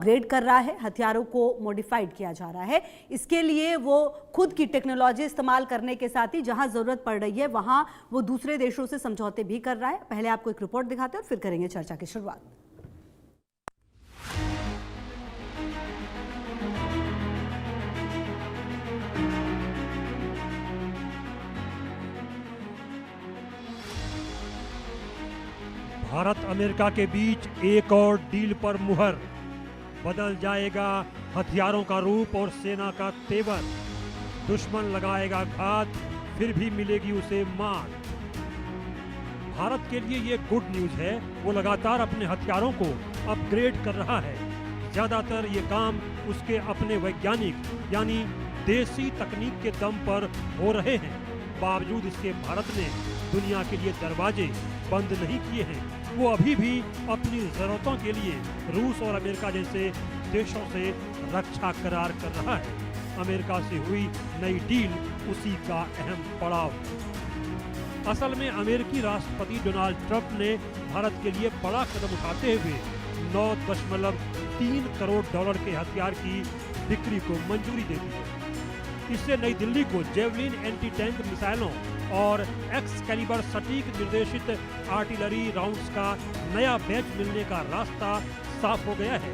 Upgrade कर रहा है, हथियारों को मॉडिफाइड किया जा रहा है। इसके लिए वो खुद की टेक्नोलॉजी इस्तेमाल करने के साथ ही जहां जरूरत पड़ रही है वहां वो दूसरे देशों से समझौते भी कर रहा है। पहले आपको एक रिपोर्ट दिखाते हैं और फिर करेंगे चर्चा की शुरुआत। भारत अमेरिका के बीच एक और डील पर मुहर। बदल जाएगा हथियारों का रूप और सेना का तेवर। दुश्मन लगाएगा घात, फिर भी मिलेगी उसे मार। भारत के लिए ये गुड न्यूज है। वो लगातार अपने हथियारों को अपग्रेड कर रहा है। ज्यादातर ये काम उसके अपने वैज्ञानिक यानी देसी तकनीक के दम पर हो रहे हैं। बावजूद इसके भारत ने दुनिया के लिए दरवाजे बंद नहीं किए हैं। वो अभी भी अपनी जरूरतों के लिए रूस और अमेरिका जैसे देशों से रक्षा करार कर रहा है। अमेरिका से हुई नई डील उसी का अहम पड़ाव। असल में अमेरिकी राष्ट्रपति डोनाल्ड ट्रंप ने भारत के लिए बड़ा कदम उठाते हुए 9.3 करोड़ डॉलर के हथियार की बिक्री को मंजूरी दे दी है। इससे नई दिल्ली को जेवलिन एंटी टैंक मिसाइलों और एक्सकैलिबर सटीक निर्देशित आर्टिलरी राउंड्स का नया बैच मिलने का रास्ता साफ हो गया है।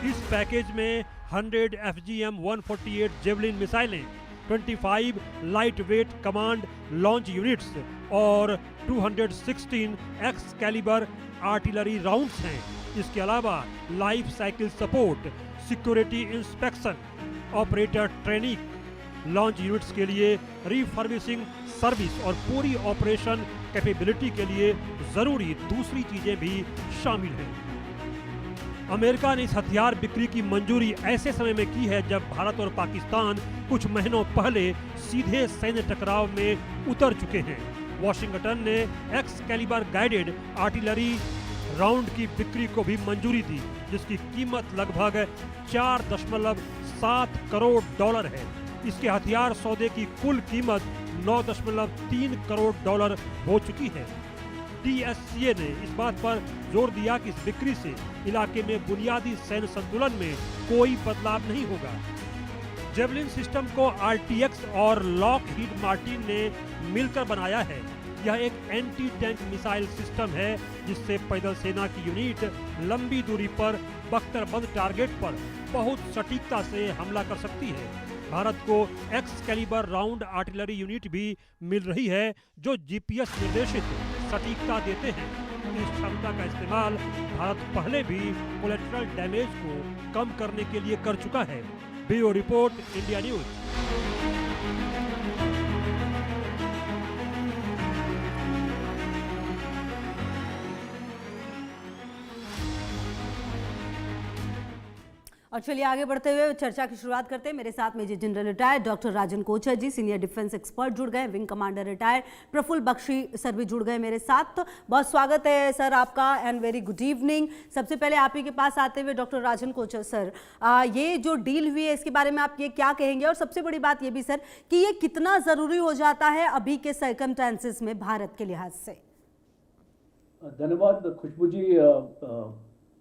इस पैकेज में 100 FGM-148 जेवलिन मिसाइलें, 25 light weight command launch units और 216 एक्सकैलिबर आर्टिलरी राउंड्स हैं। इसके अलावा life cycle support, security inspection, operator training, launch units के लिए रिफर्बिशिंग सर्विस और पूरी ऑपरेशन कैपेबिलिटी के लिए जरूरी दूसरी चीजें भी शामिल हैं। अमेरिका ने इस हथियार बिक्री की मंजूरी ऐसे समय में की है जब भारत और पाकिस्तान कुछ महीनों पहले सीधे सैन्य टकराव में उतर चुके हैं। वॉशिंगटन ने एक्सकैलिबर गाइडेड आर्टिलरी राउंड की बिक्री को भी मंजूरी दी, जिसकी कीमत लगभग 4.7 करोड़ डॉलर है। इसके हथियार सौदे की कुल कीमत 9.3 करोड़ डॉलर हो चुकी है। DSCA ने इस बात पर जोर दिया कि इस बिक्री से इलाके में बुनियादी सैन्य संतुलन में कोई बदलाव नहीं होगा। जेवलिन सिस्टम को RTX और लॉकहीड मार्टिन ने मिलकर बनाया है। यह एक एंटी टैंक मिसाइल सिस्टम है जिससे पैदल सेना की यूनिट लंबी दूरी पर बख्तरबंद टारगेट पर बहुत सटीकता से हमला कर सकती है। भारत को एक्सकैलिबर राउंड आर्टिलरी यूनिट भी मिल रही है जो GPS निर्देशित सटीकता देते हैं। इस क्षमता का इस्तेमाल भारत पहले भी कोलेटरल डैमेज को कम करने के लिए कर चुका है। Bureau report, India news. और चलिए आगे बढ़ते हुए चर्चा की शुरुआत करते हैं। मेरे साथ major general retired doctor Rajan Kochar ji, senior defence expert जुड़ गए, wing commander retired Prafull Bakshi sir भी जुड़ गए मेरे साथ। तो बहुत स्वागत है सर आपका एंड वेरी गुड इवनिंग। सबसे पहले आप ही के पास आते हुए डॉक्टर राजन कोचर सर, ये जो डील हुई है इसके बारे में आप ये क्या कहेंगे, और सबसे बड़ी बात ये भी सर कि ये कितना ज़रूरी हो जाता है अभी के सर्कमस्टेंसेस में भारत के लिहाज से। धन्यवाद खुशबू जी,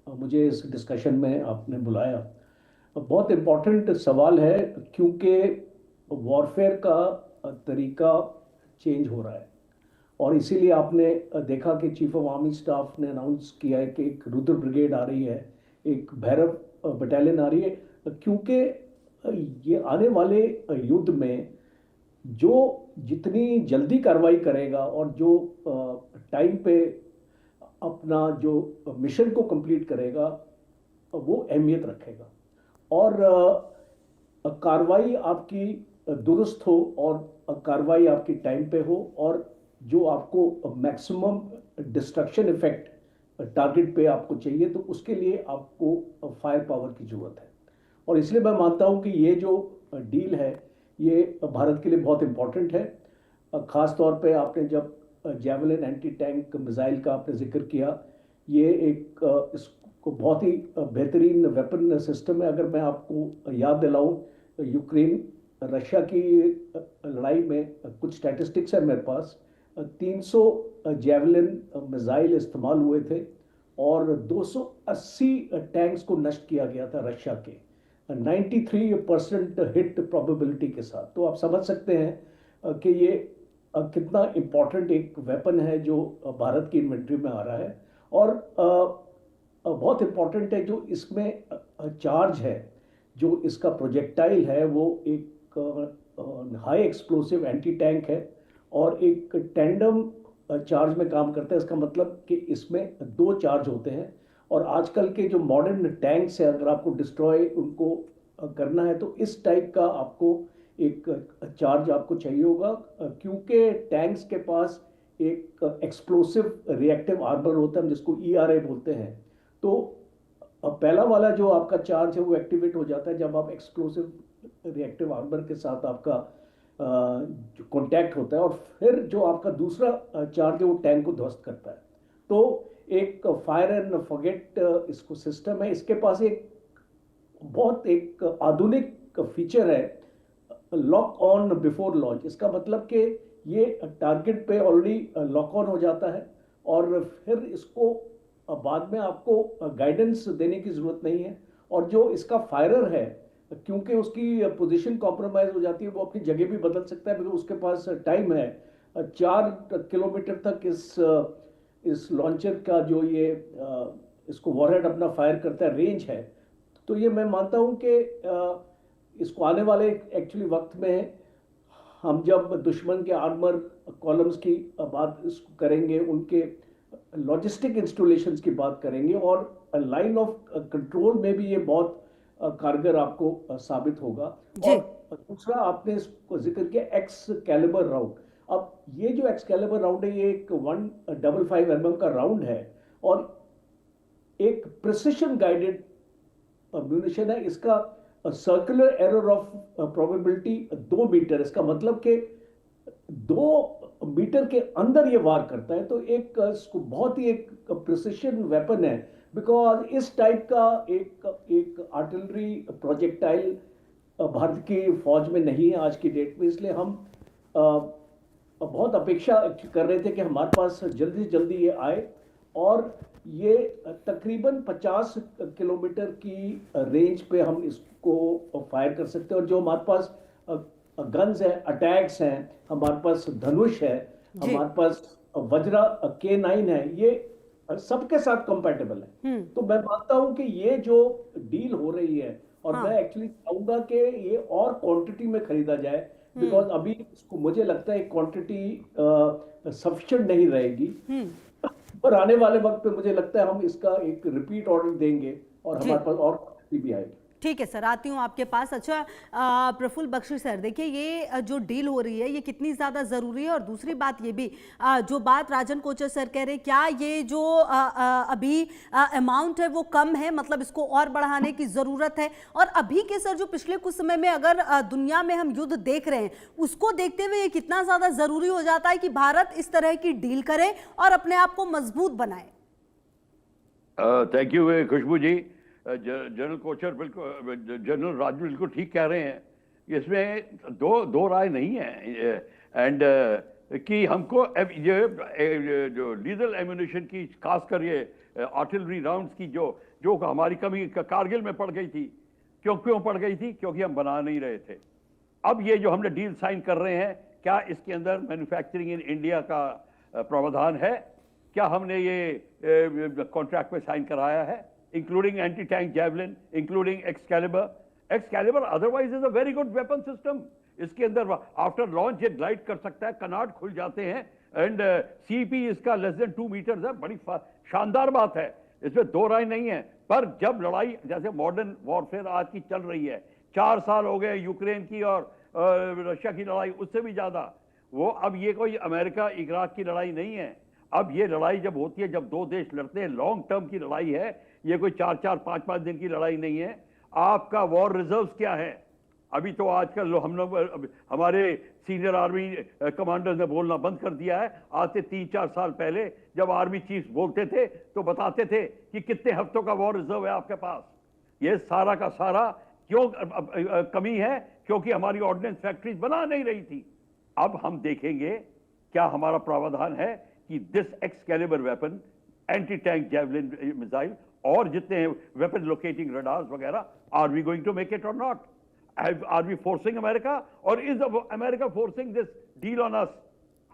मुझे इस डिस्कशन में आपने बुलाया। बहुत इम्पोर्टेंट सवाल है क्योंकि वॉरफेयर का तरीका चेंज हो रहा है और इसीलिए आपने देखा कि चीफ ऑफ आर्मी स्टाफ ने अनाउंस किया है कि एक रुद्र ब्रिगेड आ रही है, एक भैरव बटालियन आ रही है, क्योंकि ये आने वाले युद्ध में जो जितनी जल्दी कार्रवाई करेगा और जो टाइम पे अपना जो मिशन को कंप्लीट करेगा वो अहमियत रखेगा। और कार्रवाई आपकी दुरुस्त हो और कार्रवाई आपकी टाइम पे हो और जो आपको मैक्सिमम डिस्ट्रक्शन इफेक्ट टारगेट पे आपको चाहिए, तो उसके लिए आपको फायर पावर की ज़रूरत है। और इसलिए मैं मानता हूँ कि ये जो डील है ये भारत के लिए बहुत इम्पॉर्टेंट है। ख़ास तौर पे आपने जब जेवलिन एंटी टैंक मिसाइल का आपने जिक्र किया, ये एक को बहुत ही बेहतरीन वेपन सिस्टम है। अगर मैं आपको याद दिलाऊं, यूक्रेन रशिया की लड़ाई में कुछ स्टैटिस्टिक्स है मेरे पास, 300 जेवलिन मिसाइल इस्तेमाल हुए थे और 280 टैंक्स को नष्ट किया गया था रशिया के 93% हिट प्रोबेबिलिटी के साथ। तो आप समझ सकते हैं कि ये कितना इम्पोर्टेंट एक वेपन है जो भारत की इन्वेंट्री में आ रहा है। और बहुत इम्पोर्टेंट है जो इसमें चार्ज है, जो इसका प्रोजेक्टाइल है, वो एक हाई एक्सप्लोसिव एंटी टैंक है और एक टैंडम चार्ज में काम करता है। इसका मतलब कि इसमें दो चार्ज होते हैं। और आजकल के जो मॉडर्न टैंक्स है, अगर आपको डिस्ट्रॉय उनको करना है तो इस टाइप का आपको एक चार्ज आपको चाहिए होगा, क्योंकि टैंक्स के पास एक एक्सप्लोसिव रिएक्टिव आर्मर होता है जिसको ERA बोलते हैं। तो पहला वाला जो आपका चार्ज है वो एक्टिवेट हो जाता है जब आप एक्सप्लोसिव रिएक्टिव आर्मर के साथ आपका जो कॉन्टैक्ट होता है, और फिर जो आपका दूसरा चार्ज है वो टैंक को ध्वस्त करता है। तो एक फायर एंड फॉरगेट इसको सिस्टम है। इसके पास एक बहुत एक आधुनिक फीचर है, लॉक ऑन बिफोर लॉन्च। इसका मतलब कि ये टारगेट पे ऑलरेडी लॉक ऑन हो जाता है और फिर इसको बाद में आपको गाइडेंस देने की ज़रूरत नहीं है। और जो इसका फायरर है, क्योंकि उसकी पोजीशन कॉम्प्रोमाइज हो जाती है, वो अपनी जगह भी बदल सकता है, बिकॉज उसके पास टाइम है 4 किलोमीटर तक इस लॉन्चर का जो ये इसको वॉरहेड अपना फायर करता है, रेंज है। तो ये मैं मानता हूँ कि इसको आने वाले एक्चुअली वक्त में हम जब दुश्मन के आर्मर कॉलम्स की बात इसको करेंगे, उनके लॉजिस्टिक इंस्टॉलेशंस की बात करेंगे, और लाइन ऑफ कंट्रोल में भी ये बहुत कारगर आपको साबित होगा। और दूसरा आपने इसको जिक्र किया एक्सकैलिबर राउंड। अब ये जो एक्सकैलिबर राउंड है, ये एक 155 mm का राउंड है और एक प्रिसिशन गाइडेड म्यूनिशन है। इसका circular error of probability 2 metre. इसका मतलब कि 2 मीटर के अंदर ये वार करता है। तो एक इसको बहुत ही एक प्रिसिशन वेपन है, बिकॉज इस टाइप का एक आर्टिलरी प्रोजेक्टाइल भारत की फौज में नहीं है आज की डेट में। इसलिए हम बहुत अपेक्षा कर रहे थे कि हमारे पास जल्दी से जल्दी ये आए, और ये तकरीबन 50 किलोमीटर की रेंज पे हम इसको फायर कर सकते हैं। और जो हमारे पास गन्स हैं, अटैक्स हैं, हमारे पास धनुष है, हमारे पास वज्रा K9 है, ये सबके साथ कंपैटिबल है। तो मैं मानता हूं कि ये जो डील हो रही है, और मैं एक्चुअली चाहूंगा कि ये और क्वांटिटी में खरीदा जाए, बिकॉज अभी इसको मुझे लगता है क्वांटिटी सफिशिएंट नहीं रहेगी। पर आने वाले वक्त पे मुझे लगता है हम इसका एक रिपीट ऑर्डर देंगे और हमारे पास और क्वांटिटी भी आएगी। ठीक है सर, आती हूँ आपके पास। अच्छा प्रफुल्ल बख्शी सर, देखिए ये जो डील हो रही है ये कितनी ज़्यादा ज़रूरी है, और दूसरी बात ये भी जो बात राजन कोचर सर कह रहे हैं, क्या ये जो अभी अमाउंट है वो कम है, मतलब इसको और बढ़ाने की ज़रूरत है? और अभी के सर जो पिछले कुछ समय में अगर दुनिया में हम युद्ध देख रहे हैं, उसको देखते हुए ये कितना ज़्यादा ज़रूरी हो जाता है कि भारत इस तरह की डील करे और अपने आप को मजबूत बनाए? Thank you Khushboo ji. General Kochar बिल्कुल, जनरल राजू बिल्कुल ठीक कह रहे हैं। इसमें दो राय नहीं है। एंड कि हमको ये जो लीजल एम्यूनिशन की, खासकर ये आर्टिलरी राउंड्स की जो हमारी कमी कारगिल में पड़ गई थी, क्यों पड़ गई थी? क्योंकि हम बना नहीं रहे थे। अब ये जो हमने डील साइन कर रहे हैं, क्या इसके अंदर मैन्युफैक्चरिंग इन इंडिया का प्रावधान है? क्या हमने ये कॉन्ट्रैक्ट में साइन कराया है, including anti-tank javelin, including Excalibur otherwise is a very good weapon system. इसके अंदर आफ्टर लॉन्च ये ग्लाइड कर सकता है, कनाट खुल जाते हैं, एंड CP इसका लेस देन 2 मीटर्स है। बड़ी शानदार बात है, इसमें दो राय नहीं है। पर जब लड़ाई जैसे मॉडर्न वॉरफेयर आज की चल रही है, 4 साल हो गए यूक्रेन की और रशिया की लड़ाई, उससे भी ज्यादा वो, अब ये कोई अमेरिका इराक की लड़ाई नहीं है। अब ये लड़ाई जब होती है, जब दो देश लड़ते हैं, लॉन्ग टर्म की लड़ाई है। ये कोई 4-5 दिन की लड़ाई नहीं है। आपका वॉर रिजर्व क्या है? अभी तो आजकल हम लोग, हमारे सीनियर आर्मी कमांडर्स ने बोलना बंद कर दिया है। आज से 3-4 साल पहले जब आर्मी चीफ्स बोलते थे तो बताते थे कि कितने हफ्तों का वॉर रिजर्व है आपके पास। ये सारा का सारा क्यों कमी है? क्योंकि हमारी ऑर्डिनेंस फैक्ट्रीज बना नहीं रही थी। अब हम देखेंगे क्या हमारा प्रावधान है कि this Excalibur weapon anti tank javelin missile और जितने वेपन लोकेटिंग रडार्स वगैरह, are we going to make it or not? Are we forcing America or is America forcing this deal on us?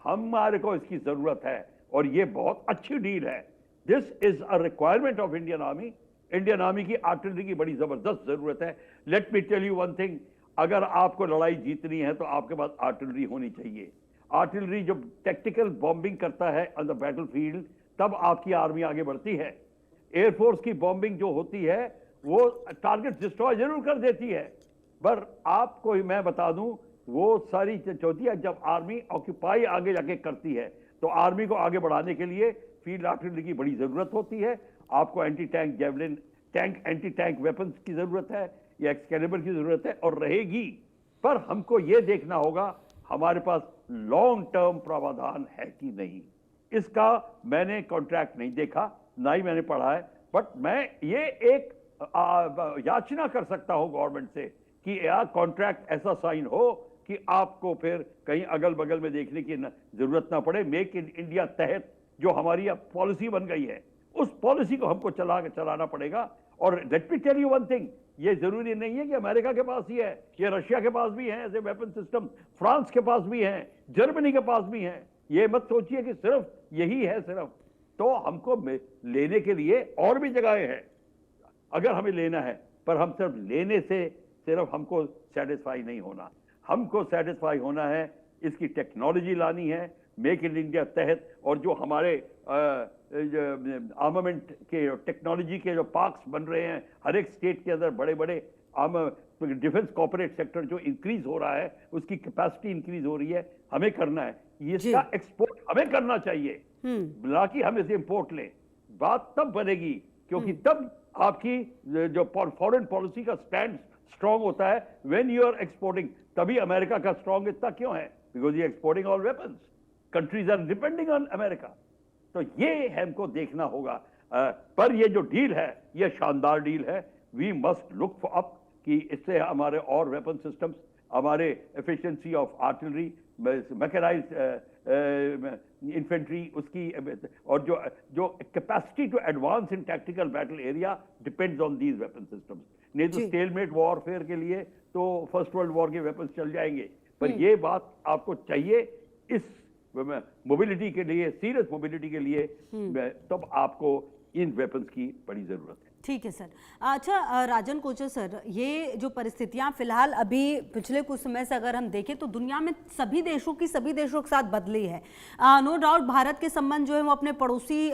हमारे को इसकी जरूरत है और ये बहुत अच्छी डील है। This is a requirement of Indian Army. Indian Army की आर्टिलरी की बड़ी जबरदस्त जरूरत है। Let me tell you one thing, अगर आपको लड़ाई जीतनी है तो आपके पास आर्टिलरी होनी चाहिए। आर्टिलरी जब टैक्टिकल बॉम्बिंग करता है ऑन द बैटलफील्ड, तब आपकी आर्मी आगे बढ़ती है। एयरफोर्स की बॉम्बिंग जो होती है वो टारगेट डिस्ट्रॉय जरूर कर देती है, पर आपको मैं बता दूं वो सारी चीज होती है जब आर्मी ऑक्यूपाई आगे जाके करती है। तो आर्मी को आगे बढ़ाने के लिए फील्ड आर्टिलरी की बड़ी जरूरत होती है। आपको anti tank javelin tank anti tank weapons की जरूरत है, या एक्सकैलिबर की जरूरत है और रहेगी। पर हमको ये देखना होगा हमारे पास लॉन्ग टर्म प्रावधान है कि नहीं। इसका मैंने कॉन्ट्रैक्ट नहीं देखा, ना ही मैंने पढ़ा है, बट मैं ये एक याचना कर सकता हूं गवर्नमेंट से कि यह कॉन्ट्रैक्ट ऐसा साइन हो कि आपको फिर कहीं अगल बगल में देखने की जरूरत ना पड़े। मेक इन इंडिया तहत जो हमारी अब पॉलिसी बन गई है, उस पॉलिसी को हमको चलाना पड़ेगा। और let me tell you one thing, ये जरूरी नहीं है कि अमेरिका के पास ही है, ये रशिया के पास भी है ऐसे वेपन सिस्टम, फ्रांस के पास भी हैं, जर्मनी के पास भी हैं। ये मत सोचिए कि सिर्फ यही है सिर्फ। तो हमको लेने के लिए और भी जगहें हैं अगर हमें लेना है, पर हम सिर्फ लेने से सिर्फ हमको सेटिस्फाई नहीं होना। हमको सेटिस्फाई होना है, इसकी टेक्नोलॉजी लानी है मेक इन इंडिया तहत। और जो हमारे आर्मामेंट के टेक्नोलॉजी के जो पार्क्स बन रहे हैं हर एक स्टेट के अंदर, बड़े बड़े डिफेंस कॉर्पोरेट सेक्टर जो इंक्रीज हो रहा है, उसकी कैपेसिटी इंक्रीज हो रही है, हमें करना है। इसका एक्सपोर्ट हमें करना चाहिए, ना कि हम इसे इंपोर्ट लें। बात तब बनेगी क्योंकि तब आपकी जो फॉरेन पॉलिसी का स्टैंड स्ट्रांग होता है व्हेन यू आर एक्सपोर्टिंग। तभी अमेरिका का स्ट्रांग इतना क्यों है? Because you exporting all weapons, countries are depending on America. तो ये हमको देखना होगा। पर ये जो डील है ये शानदार डील है। We must look for up कि इससे हमारे और वेपन सिस्टम्स, हमारे efficiency of artillery, mechanised infantry, उसकी और जो capacity to advance in tactical battle area depends on these weapon systems. नहीं तो स्टेलमेट वॉरफेयर के लिए तो फर्स्ट वर्ल्ड वॉर के वेपन्स चल जाएंगे। पर ये बात आपको चाहिए इस मोबिलिटी के लिए, सीरियस मोबिलिटी के लिए, तब आपको इन वेपन्स की बड़ी जरूरत है। ठीक है सर। अच्छा राजन कोचर सर, ये जो परिस्थितियां फिलहाल अभी पिछले कुछ समय से अगर हम देखें तो दुनिया में सभी देशों के साथ बदली है। नो डाउट भारत के संबंध जो है वो अपने पड़ोसी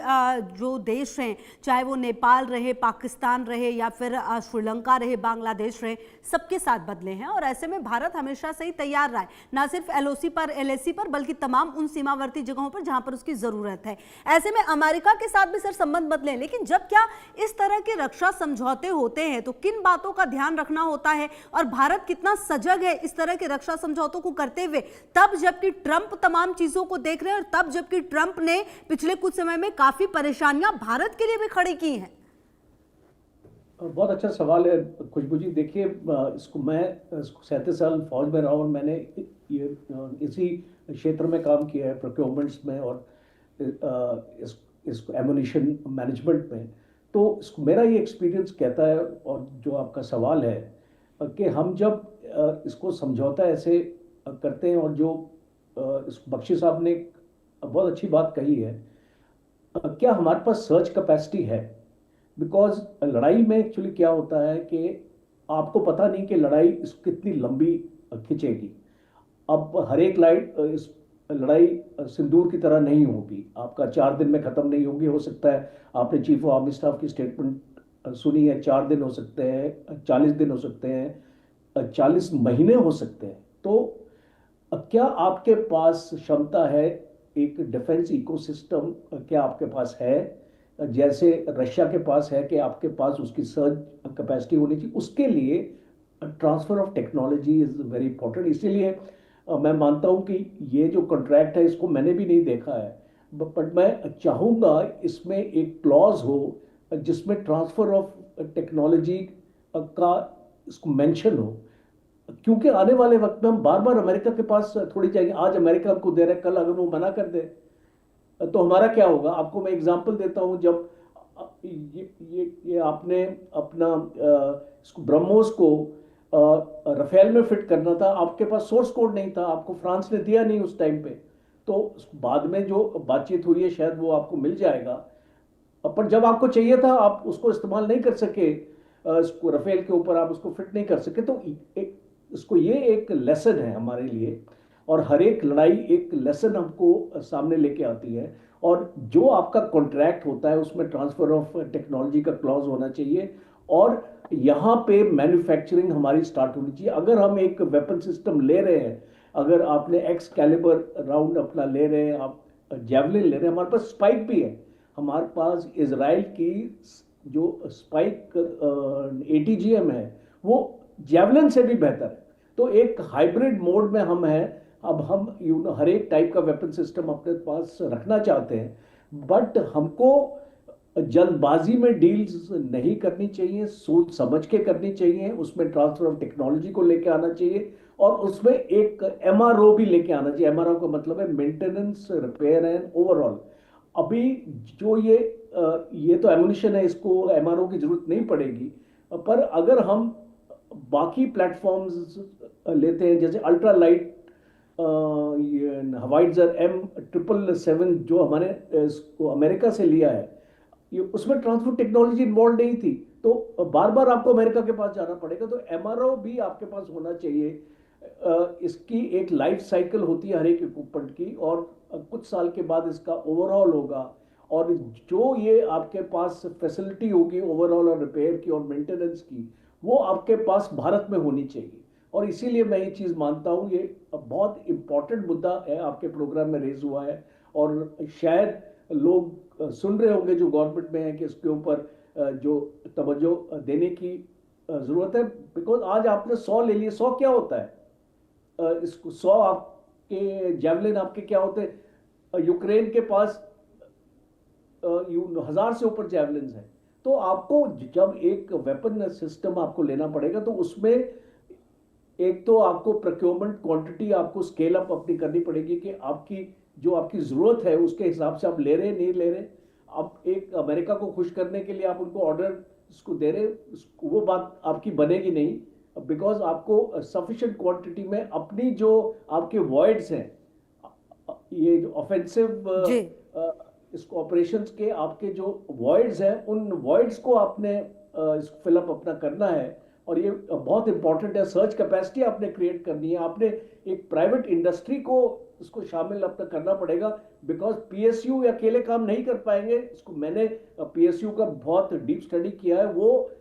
जो देश हैं, चाहे वो नेपाल रहे, पाकिस्तान रहे या फिर श्रीलंका रहे, बांग्लादेश रहे, सबके साथ बदले हैं। और ऐसे में भारत हमेशा से ही तैयार रहा है, ना सिर्फ LOC पर LAC पर बल्कि तमाम उन सीमावर्ती जगहों पर जहां पर उसकी जरूरत है। ऐसे में अमेरिका के साथ भी सर संबंध बदले, लेकिन जब क्या इस तरह के रक्षा समझौते होते हैं तो किन बातों का ध्यान रखना होता है और भारत कितना सजग है इस तरह के रक्षा समझौतों को करते हुए, तब जबकि ट्रंप तमाम चीजों को देख रहे हैं और तब जबकि ट्रंप ने पिछले कुछ समय में काफी परेशानियां भारत के लिए भी खड़ी की हैं। बहुत अच्छा सवाल है खुशबू जी। देखिए, इसको मैं 37 साल फौज में रहा और मैंने इसी क्षेत्र में काम किया है, प्रोक्योरमेंट्स में और इसको एमुनिशन मैनेजमेंट में। तो मेरा ये एक्सपीरियंस कहता है, और जो आपका सवाल है कि हम जब इसको समझौता ऐसे करते हैं, और जो बख्शी साहब ने बहुत अच्छी बात कही है, क्या हमारे पास सर्च कैपेसिटी है? बिकॉज लड़ाई में एक्चुअली क्या होता है कि आपको पता नहीं कि लड़ाई कितनी लंबी खिंचेगी। अब हर एक लड़ाई सिंदूर की तरह नहीं होगी, आपका 4 दिन में ख़त्म नहीं होगी। हो सकता है आपने चीफ ऑफ आर्मी स्टाफ की स्टेटमेंट सुनी है, 4 दिन हो सकते हैं, 40 दिन हो सकते हैं, 40 महीने हो सकते हैं। तो क्या आपके पास क्षमता है, एक डिफेंस इकोसिस्टम क्या आपके पास है जैसे रशिया के पास है, कि आपके पास उसकी सर्च कैपेसिटी होनी चाहिए? उसके लिए transfer of technology is very important. इसीलिए मैं मानता हूं कि ये जो कॉन्ट्रैक्ट है इसको मैंने भी नहीं देखा है, बट मैं चाहूँगा इसमें एक क्लॉज हो जिसमें ट्रांसफ़र ऑफ टेक्नोलॉजी का इसको मेंशन हो, क्योंकि आने वाले वक्त में हम बार बार अमेरिका के पास थोड़ी जाएंगे। आज अमेरिका हमको दे रहा है, कल अगर वो मना कर दे तो हमारा क्या होगा? आपको मैं एग्जांपल देता हूं। जब ये आपने अपना इसको ब्रह्मोस को रफेल में फिट करना था, आपके पास सोर्स कोड नहीं था, आपको फ्रांस ने दिया नहीं उस टाइम पे। तो बाद में जो बातचीत हुई है शायद वो आपको मिल जाएगा, पर जब आपको चाहिए था आप उसको इस्तेमाल नहीं कर सके, इसको रफेल के ऊपर आप उसको फिट नहीं कर सके। तो इसको ये एक लेसन है हमारे लिए, और हर एक लड़ाई एक लेसन हमको सामने लेके आती है। और जो आपका कॉन्ट्रैक्ट होता है उसमें ट्रांसफर ऑफ टेक्नोलॉजी का क्लॉज होना चाहिए, और यहाँ पे मैन्युफैक्चरिंग हमारी स्टार्ट होनी चाहिए। अगर हम एक वेपन सिस्टम ले रहे हैं, अगर आपने एक्स कैलिबर राउंड अपना ले रहे हैं, आप जेवलिन ले रहे हैं, हमारे पास स्पाइक भी है। हमारे पास इजराइल की जो स्पाइक ATGM है वो जेवलिन से भी बेहतर है। तो एक हाइब्रिड मोड में हम हैं। अब हम हर एक टाइप का वेपन सिस्टम अपने पास रखना चाहते हैं, बट हमको जल्दबाजी में डील्स नहीं करनी चाहिए, सोच समझ के करनी चाहिए। उसमें ट्रांसफर ऑफ टेक्नोलॉजी को लेके आना चाहिए, और उसमें एक MRO भी लेके आना चाहिए। MRO का मतलब है मेंटेनेंस, रिपेयर एंड ओवरऑल। अभी जो ये तो एमुनिशन है, इसको MRO की जरूरत नहीं पड़ेगी, पर अगर हम बाकी प्लेटफॉर्म्स लेते हैं, जैसे अल्ट्रा लाइट हवाइजर M777 जो हमारे अमेरिका से लिया है, ये उसमें ट्रांसफर टेक्नोलॉजी इन्वॉल्व नहीं थी, तो बार बार आपको अमेरिका के पास जाना पड़ेगा। तो MRO भी आपके पास होना चाहिए। इसकी एक लाइफ साइकिल होती है हर एक इक्विपमेंट की, और कुछ साल के बाद इसका ओवरऑल होगा, और जो ये आपके पास फैसिलिटी होगी ओवरऑल और रिपेयर की और मेंटेनेंस की, वो आपके पास भारत में होनी चाहिए। और इसीलिए मैं ये चीज़ मानता हूँ, ये बहुत इंपॉर्टेंट मुद्दा है, आपके प्रोग्राम में रेज हुआ है, और शायद लोग सुन रहे होंगे जो गवर्नमेंट में है कि इसके ऊपर जो तवज्जो देने की ज़रूरत है। बिकॉज आज आपने 100 ले लिए, 100 क्या होता है? इसको 100 आपके जेवलिन आपके क्या होते हैं? यूक्रेन के पास 1000 से ऊपर जेवलिन है। तो आपको जब एक वेपन सिस्टम आपको लेना पड़ेगा, तो उसमें एक तो आपको प्रोक्योरमेंट क्वांटिटी आपको स्केल अप अपनी करनी पड़ेगी कि आपकी जो आपकी जरूरत है उसके हिसाब से आप ले रहे नहीं ले रहे। आप एक अमेरिका को खुश करने के लिए आप उनको ऑर्डर इसको दे रहे, वो बात आपकी बनेगी नहीं, बिकॉज आपको सफिशिएंट क्वांटिटी में अपनी जो आपके वॉइड्स हैं, ये जो ऑफेंसिव इसको ऑपरेशंस के आपके जो वॉइड्स हैं, उन वॉइड्स को आपने फिलअप अपना करना है। और ये बहुत इंपॉर्टेंट है, सर्च कैपेसिटी आपने क्रिएट करनी है, आपने एक प्राइवेट इंडस्ट्री को इसको शामिल अपना करना पड़ेगा, बिकॉज PSU अकेले काम नहीं कर पाएंगे। इसको मैंने PSU का बहुत डीप स्टडी किया है, वो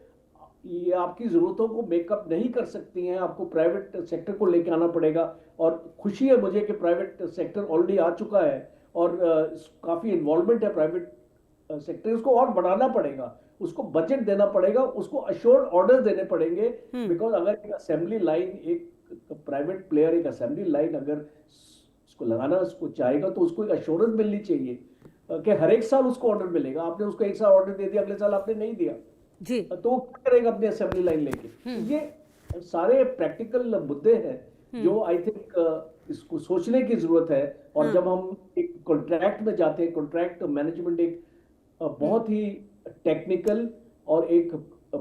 ये आपकी ज़रूरतों को मेकअप नहीं कर सकती हैं, आपको प्राइवेट सेक्टर को लेके आना पड़ेगा। और खुशी है मुझे कि प्राइवेट सेक्टर ऑलरेडी आ चुका है, और काफ़ी इन्वॉल्वमेंट है प्राइवेट सेक्टर, उसको और बढ़ाना पड़ेगा, उसको बजट देना पड़ेगा, उसको अश्योर्ड ऑर्डर देने पड़ेंगे। बिकॉज अगर एक असेंबली लाइन, एक प्राइवेट प्लेयर एक असेंबली लाइन अगर उसको लगाना उसको चाहेगा, तो उसको एक अश्योरेंस मिलनी चाहिए कि हर एक साल उसको ऑर्डर मिलेगा। आपने उसको एक साल ऑर्डर दे दिया, अगले साल आपने नहीं दिया जी, तो वो क्या करेगा अपनी असेंबली लाइन लेके? ये सारे प्रैक्टिकल मुद्दे हैं जो आई थिंक इसको सोचने की जरूरत है। और जब हम एक कॉन्ट्रैक्ट में जाते हैं, कॉन्ट्रैक्ट मैनेजमेंट एक बहुत ही टेक्निकल और एक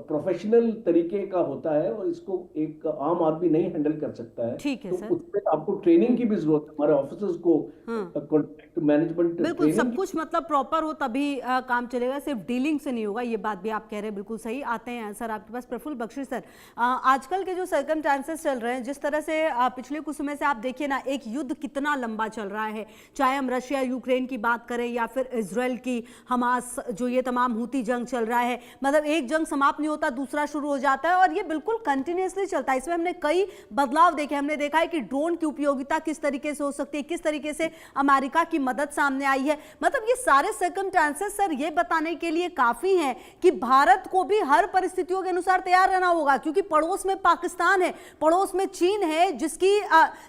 प्रोफेशनल तरीके का होता है, और इसको एक आम आदमी नहीं हैंडल कर सकता है। ठीक है तो सर, उसमें आपको ट्रेनिंग की भी जरूरत है, हमारे ऑफिसर्स को कॉन्ट्रैक्ट मैनेजमेंट बिल्कुल सब कुछ मतलब प्रॉपर हो तभी काम चलेगा, सिर्फ डीलिंग से नहीं होगा। ये बात भी आप कह रहे हैं, बिल्कुल सही। आते हैं सर आपके पास, प्रफुल्ल बख्शी सर, आजकल के जो सर्कमस्टांसेस चल रहे हैं, जिस तरह से पिछले कुछ समय से आप देखिए ना, एक युद्ध कितना लंबा चल रहा है, चाहे हम रशिया यूक्रेन की बात करें या फिर इजराइल की हमास, जो ये तमाम हूती जंग चल रहा है, मतलब एक जंग समाप्त नहीं होता दूसरा शुरू हो जाता है, और ये बिल्कुल कंटिन्यूअसली चलता है। इसमें हमने कई बदलाव देखे, हमने देखा है कि ड्रोन की उपयोगिता किस तरीके से हो सकती है, किस तरीके से अमेरिका की मदद सामने आई है। मतलब ये सारे सर्कमस्टांसेस सर ये बताने के लिए काफी हैं कि भारत को भी हर परिस्थितियों के अनुसार तैयार रहना होगा, क्योंकि पड़ोस में पाकिस्तान है, पड़ोस में चीन है, जिसकी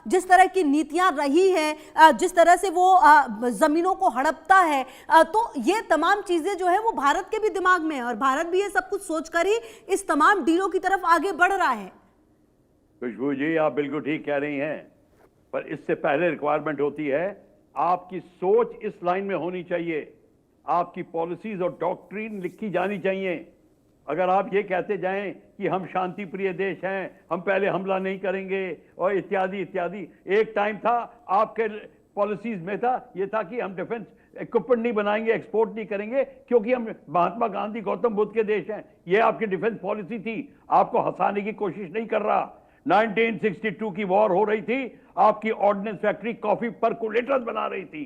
जिस तरह की नीतियां रही हैं, जिस तरह से वो जमीनों को हड़पता है, तो ये तमाम चीजें जो है वो भारत के भी दिमाग में है, और भारत भी ये सब कुछ सोचकर ही इस तमाम डीलों की तरफ आगे बढ़ रहा है। खुशबू जी, आप बिल्कुल ठीक कह रही हैं, पर इससे पहले रिक्वायरमेंट होती है आपकी सोच इस लाइन में होनी चाहिए, आपकी पॉलिसीज और डॉक्ट्रिन लिखी जानी चाहिए। अगर आप ये कहते जाएं कि हम शांति प्रिय देश हैं, हम पहले हमला नहीं करेंगे और इत्यादि इत्यादि, एक टाइम था आपके पॉलिसीज में था ये था कि हम डिफेंस इक्विपमेंट नहीं बनाएंगे, एक्सपोर्ट नहीं करेंगे क्योंकि हम महात्मा गांधी गौतम बुद्ध के देश हैं। ये आपकी डिफेंस पॉलिसी थी। आपको हंसाने की कोशिश नहीं कर रहा। 1962 की वॉर हो रही थी, आपकी ऑर्डिनेंस फैक्ट्री कॉफी परकुलेटर्स बना रही थी।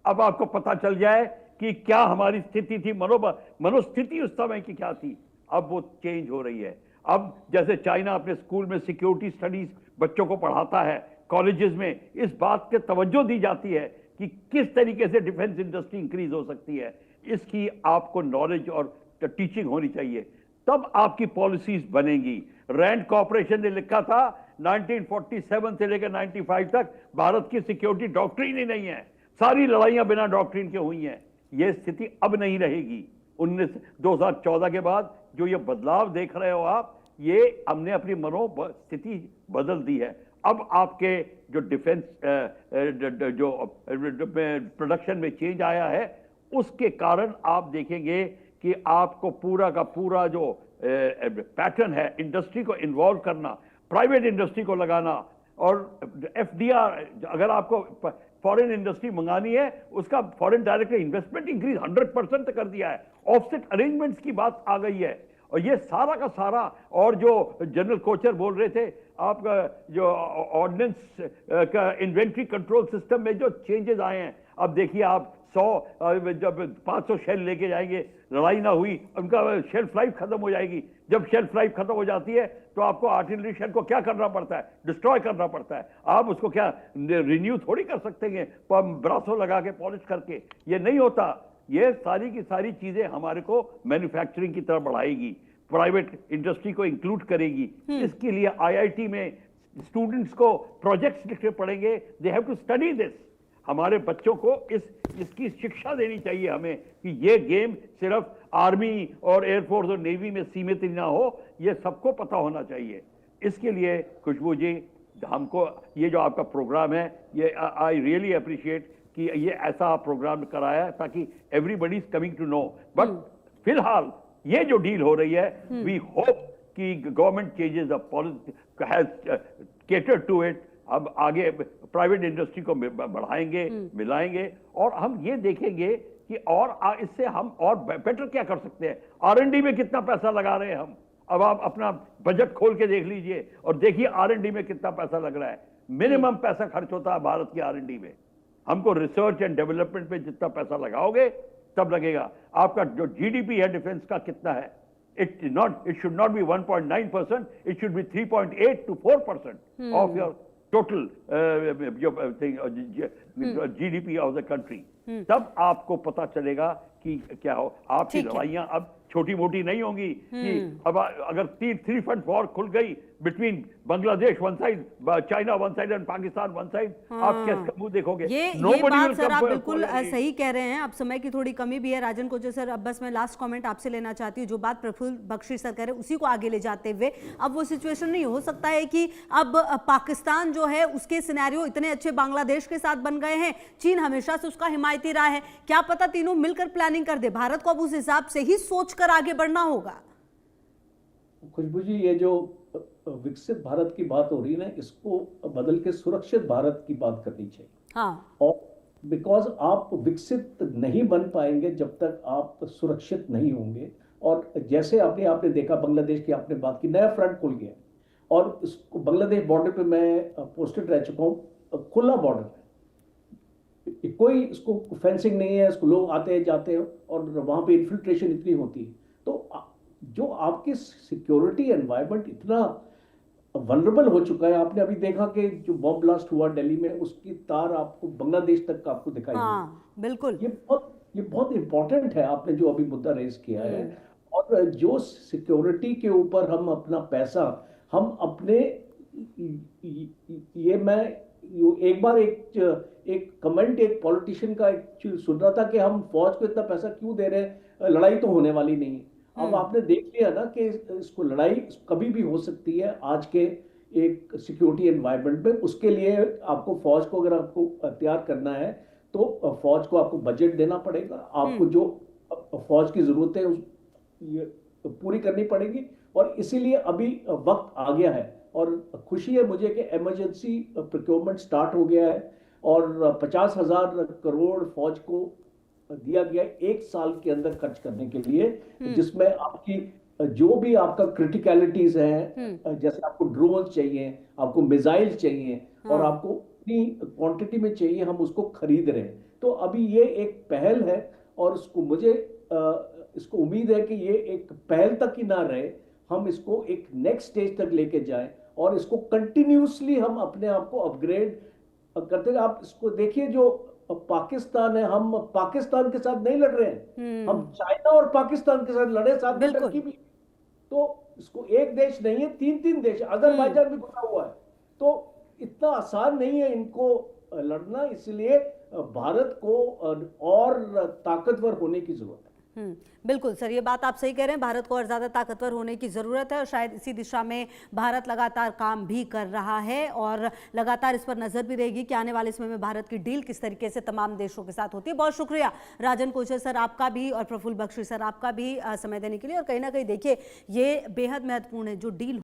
अब आपको पता चल जाए कि क्या हमारी स्थिति थी, मनोस्थिति उस समय की क्या थी। अब वो चेंज हो रही है। अब जैसे चाइना अपने स्कूल में सिक्योरिटी स्टडीज बच्चों को पढ़ाता है, कॉलेजेस में इस बात पे तवज्जो दी जाती है कि किस तरीके से डिफेंस इंडस्ट्री इंक्रीज हो सकती है, इसकी आपको नॉलेज और टीचिंग होनी चाहिए, तब आपकी पॉलिसीज बनेंगी। रैंड कॉर्पोरेशन ने लिखा था 1947 से लेकर 95 तक भारत की सिक्योरिटी डॉक्ट्रिन ही नहीं है, सारी लड़ाइयां बिना डॉक्ट्रिन के हुई हैं। यह स्थिति अब नहीं रहेगी। 2014 के बाद जो ये बदलाव देख रहे हो आप, ये हमने अपनी मनोस्थिति बदल दी है। अब आपके जो डिफेंस जो प्रोडक्शन में चेंज आया है, उसके कारण आप देखेंगे कि आपको पूरा का पूरा जो पैटर्न है, इंडस्ट्री को इन्वॉल्व करना, प्राइवेट इंडस्ट्री को लगाना, और एफडीआर, अगर आपको फॉरेन इंडस्ट्री मंगानी है, उसका फॉरेन डायरेक्ट इन्वेस्टमेंट इंक्रीज 100% कर दिया है। ऑफसेट अरेंजमेंट्स की बात आ गई है। और ये सारा का सारा, और जो जनरल कोचर बोल रहे थे, आपका जो ऑर्डिनेंस का इन्वेंट्री कंट्रोल सिस्टम में जो चेंजेस आए हैं, अब देखिए आप 100 जब 500 शेल लेके जाएंगे, लड़ाई ना हुई, उनका शेल्फ लाइफ खत्म हो जाएगी। जब शेल्फ लाइफ खत्म हो जाती है तो आपको आर्टिलरी शेल को क्या करना पड़ता है? डिस्ट्रॉय करना पड़ता है। आप उसको क्या रिन्यू थोड़ी कर सकते हैं ब्रासो लगा के, पॉलिश करके? ये नहीं होता। ये सारी की सारी चीजें हमारे को मैन्युफैक्चरिंग की तरफ बढ़ाएगी, प्राइवेट इंडस्ट्री को इंक्लूड करेगी। इसके लिए आईआईटी में स्टूडेंट्स को प्रोजेक्ट्स लिखने पड़ेंगे। They have to study this. हमारे बच्चों को इसकी शिक्षा देनी चाहिए हमें कि ये गेम सिर्फ आर्मी और एयरफोर्स और नेवी में सीमित ना हो, ये सबको पता होना चाहिए। इसके लिए खुशबू जी, हमको ये जो आपका प्रोग्राम है, ये आई रियली अप्रिशिएट कि ये ऐसा प्रोग्राम कराया ताकि everybody is coming to know. But फिलहाल ये जो डील हो रही है, वी होप कि government changes the policy has catered to it. अब आगे प्राइवेट इंडस्ट्री को बढ़ाएंगे, मिलाएंगे, और हम ये देखेंगे कि और इससे हम और बेटर क्या कर सकते हैं। आर&डी में कितना पैसा लगा रहे हैं हम। अब आप अपना बजट खोल के देख लीजिए और देखिए आर&डी में कितना पैसा लग रहा है। मिनिमम पैसा खर्च होता है भारत की आर&डी में। हमको रिसर्च एंड डेवलपमेंट पे जितना पैसा लगाओगे तब लगेगा। आपका जो जीडीपी है डिफेंस का कितना है? It should not be 1.9%. It should be 3.8 to 4% of your total GDP of the country. तब आपको पता चलेगा कि क्या हो। आपकी लड़ाइयां अब छोटी मोटी नहीं होंगी कि अब अगर 3 front वॉर खुल गई between Bangladesh one side, China one side and Pakistan one side, आप कैसे मुंह देखोगे? ये बात सर आप बिल्कुल सही कह रहे हैं। अब समय की थोड़ी कमी भी है। राजन कोचर सर, अब बस मैं लास्ट कमेंट आपसे लेना चाहती हूँ। जो बात प्रफुल्ल बख्शी सर कह रहे हैं उसी को आगे ले जाते हुए, अब वो सिचुएशन नहीं हो सकता है कि अब पाकिस्तान जो है उसके सिनेरियो इतने अच्छे बांग्लादेश के साथ बन गए हैं। चीन हमेशा से उसका हिमायती रहा है। क्या पता तीनों मिलकर प्लानिंग कर दे। भारत को अब उस हिसाब से ही सोचकर आगे बढ़ना होगा। खुशबू जी, ये जो विकसित भारत की बात हो रही है ना, इसको बदल के सुरक्षित भारत की बात करनी चाहिए। हाँ। और बिकॉज आप विकसित नहीं बन पाएंगे जब तक आप सुरक्षित नहीं होंगे। और जैसे आपने देखा बांग्लादेश की आपने बात की, नया फ्रंट खुल गया और इसको बांग्लादेश बॉर्डर पे मैं पोस्टेड रह चुका हूँ। खुला बॉर्डर है, कोई इसको फेंसिंग नहीं है, इसको लोग आते हैं जाते हैं और वहाँ पे इन्फिल्ट्रेशन इतनी होती है। तो जो आपकी सिक्योरिटी एनवायरनमेंट इतना वल्नरेबल हो चुका है। आपने अभी देखा कि जो बॉम्ब ब्लास्ट हुआ दिल्ली में, उसकी तार आपको बांग्लादेश तक आपको दिखाई दी। बिल्कुल, ये बहुत इंपॉर्टेंट है आपने जो अभी मुद्दा रेज किया है। और जो सिक्योरिटी के ऊपर हम अपना पैसा, हम अपने ये मैं एक बार एक कमेंट एक पॉलिटिशियन का सुन रहा था कि हम फौज को इतना पैसा क्यों दे रहे हैं, लड़ाई तो होने वाली नहीं है। अब आपने देख लिया ना कि इसको लड़ाई कभी भी हो सकती है आज के एक सिक्योरिटी एनवायरनमेंट में। उसके लिए आपको फौज को अगर आपको तैयार करना है तो फौज को आपको बजट देना पड़ेगा, आपको जो फौज की जरूरत है ये पूरी करनी पड़ेगी। और इसीलिए अभी वक्त आ गया है और खुशी है मुझे कि इमरजेंसी प्रोक्योरमेंट स्टार्ट हो गया है और 50,000 करोड़ फौज को दिया गया एक साल के अंदर खर्च करने के लिए, जिसमें आपकी जो भी आपका क्रिटिकलिटीज हैं, जैसे आपको ड्रोन चाहिए, आपको मिसाइल चाहिए और आपको इतनी क्वांटिटी में चाहिए, हम उसको खरीद रहे हैं। तो अभी ये एक पहल है और इसको उम्मीद है कि ये एक पहल तक ही ना रहे, हम इसको एक नेक्स्ट स्टेज तक लेके जाएं और इसको कंटिन्यूसली हम अपने आप को अपग्रेड करते हैं। आप इसको देखिए, जो पाकिस्तान है, हम पाकिस्तान के साथ नहीं लड़ रहे हैं, हम चाइना और पाकिस्तान के साथ लड़े, साथ में टर्की भी। तो इसको एक देश नहीं है, 3 देश, अजरबैजान भी घुसा हुआ है। तो इतना आसान नहीं है इनको लड़ना, इसलिए भारत को और ताकतवर होने की जरूरत है। बिल्कुल सर, ये बात आप सही कह रहे हैं, भारत को और ज़्यादा ताकतवर होने की ज़रूरत है और शायद इसी दिशा में भारत लगातार काम भी कर रहा है और लगातार इस पर नज़र भी रहेगी कि आने वाले समय में भारत की डील किस तरीके से तमाम देशों के साथ होती है। बहुत शुक्रिया राजन कोचर सर आपका भी और प्रफुल्ल बख्शी सर आपका भी समय देने के लिए। और कहीं ना कहीं देखिए, ये बेहद महत्वपूर्ण है जो डील